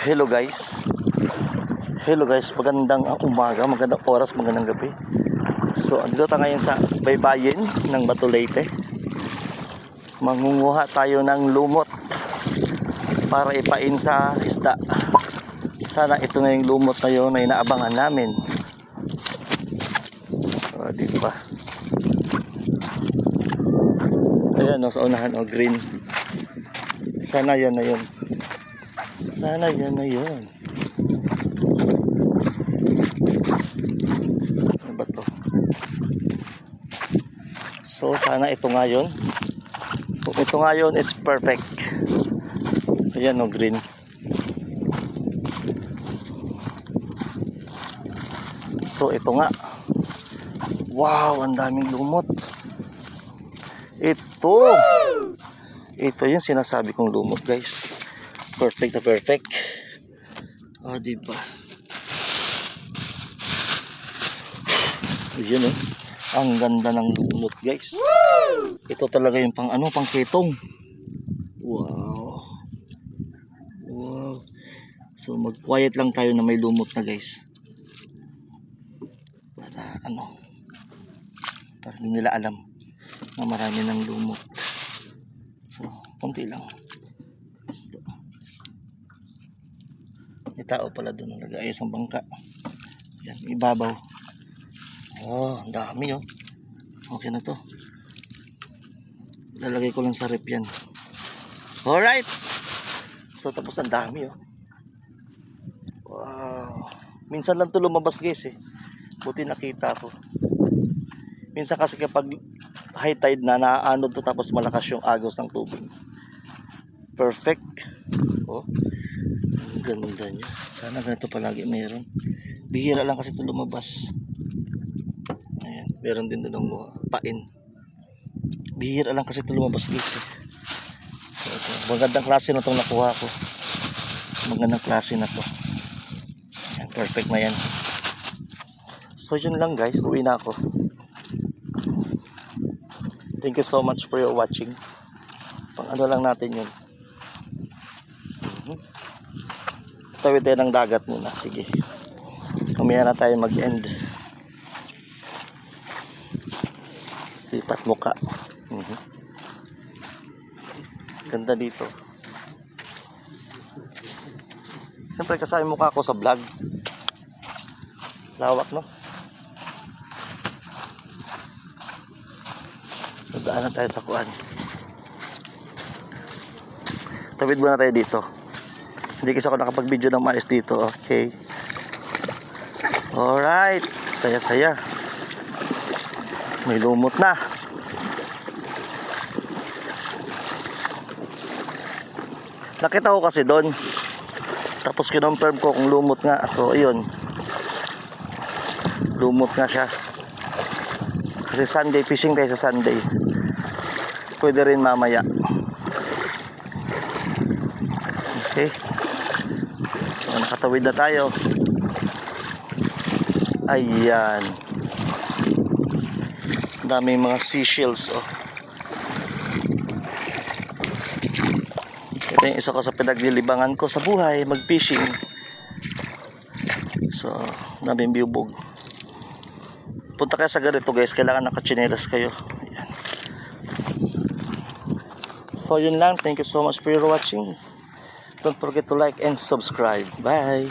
Hello guys. Hello guys, magandang umaga, magandang oras, magandang gabi. So, andito tayo ngayon sa baybayin ng Bato Leyte. Mangunguha tayo ng lumot para ipain sa isda. Sana ito na yung lumot na yun na inaabangan namin. Diba? Ayan o, sa unahan o, green. Sana yan na yun. Sana yan na yun. Ano ba to? So sana ito nga yun. Kung ito nga yun is perfect. Ayan o, green. So ito nga. Wow, ang daming lumot. Ito yung sinasabi kong lumot guys. Perfect na perfect. Diba? Yun o. Ang ganda ng lumot guys. Ito talaga yung pang ketong. Wow. Wow. So mag quiet lang tayo na may lumot na guys. Para hindi nila alam na marami ng lumot. So konti lang. May tao pala doon nag-aayos ng bangka. Yan, ibabaw. Ang dami oh. Okay na to. Lalagay ko lang sa rep yan. Alright. So tapos ang dami oh. Wow. Minsan lang to lumabas guys eh. Buti nakita ko. Minsan kasi kapag high tide na naanod to tapos malakas yung agos ng tubig. Perfect. Ang ganda niya. Sana ganito palagi mayroon. Bihira lang kasi ito lumabas. Ayan, meron din doon ng pain. Bihira lang kasi ito lumabas guys eh. So ito, magandang klase na itong nakuha ko. Magandang klase na to. Ayan, perfect na yan. So yun lang guys, uwi na ako. Thank you so much for your watching. Pang lang natin yun. Tawid tayo ng dagat muna. Sige. Mamaya na tayo mag-end. Lipat muka. Ganda dito. Siyempre kasama mukha ko sa vlog. Lawak no? So daanan tayo sa kuan. Tawid muna tayo dito. Hindi kasi ako nakapag-video ng maayos dito. Okay. Alright. Saya-saya. May lumot na. Nakita ko kasi doon. Tapos kinonfirm ko kung lumot nga. So, ayun. Lumot nga siya. Kasi Sunday, fishing tayo sa Sunday. Pwede rin mamaya. Okay. So nakatawid na tayo. Ayan. Daming mga seashells oh. Ito yung isa ko sa pinaglilibangan ko sa buhay, mag-fishing. So, daming biyubog. Punta kayo sa ganito guys, kailangan nakachinelas kayo. Ayan. So yun lang, thank you so much for your watching. Don't forget to like and subscribe. Bye!